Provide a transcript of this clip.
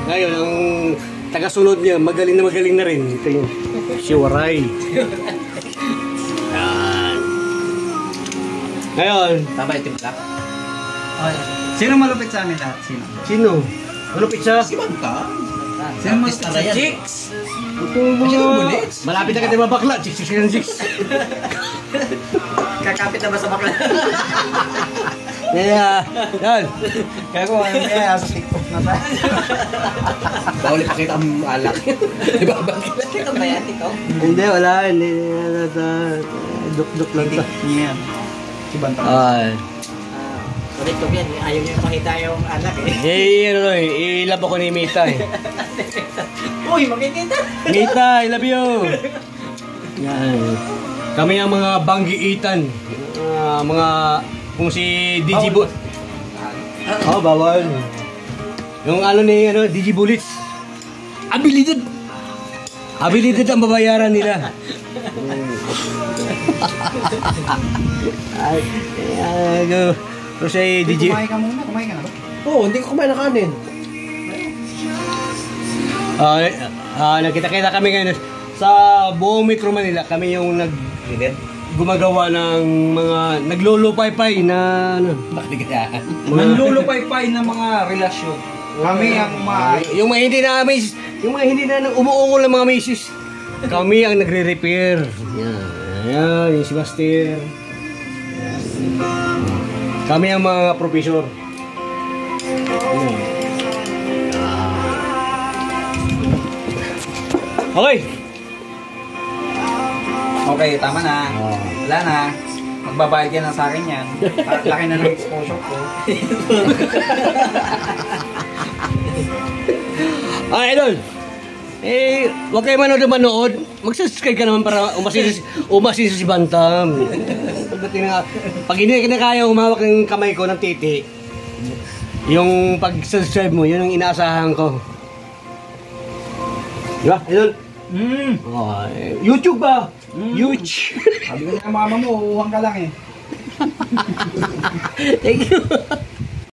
Ngayon, ang tagasunod niya, magaling na rin. Ito yung si Waray. Yan. Ngayon. Tama yung timpla? Sino malupit sa amin lahat? Sino? Malupit siya? Si Banta. Sino malupit sa Chicks? Ito mga... Malapit na kita mabakla. Chicks. Kakapit na ba sa bakla? Yeah. Yan. Kaya ko, sa TikTok na tayo. Bawal ipakita ang alak. Diba ba? Ito ba yan, ikaw? Hindi, wala. Hindi. Duk-duk lang ito. Yan. Si Banta. Ay. Ulit ko yan. Ayaw niyo ipakita yung alak eh. Ilab ako ni Mita eh. Uy, makikita! Mita, I love you! Yan. Kami ang mga banggiitan. Mga... Kung si Digibullet. Oh, bawal. Yung Digibullets. Abilidad ang babayaran nila. Pero si Digi... Kumain ka muna, kumain ka na ba? Oo, hindi ko kumain ng kanin. Nakita-kita kami ngayon sa buong Metro Manila. Kami yung gumagawa ng mga naglulupay-pay na Bakligayahan. Nanlulupay-pay ng mga relasyon. Kami ang yung mga hindi na umuungol ng mga misis. Kami ang nagre-repair. Yan, yung si Master. Kami ang mga professor. Okay. Okay, tama na. Wala na. Magbabayad ka na sa akin yan. Laki na ng exposure ko. Idol. Huwag kayo manood. Mag-subscribe ka naman para umasin si Bantam. Pag hindi ka na kaya humawak ng kamay ko ng titi, yung pag-subscribe mo, yun ang inaasahan ko. Diba, Idol? YouTube ba? YouTube. Sabi ko na mama mo, uuhang ka lang eh. Thank you.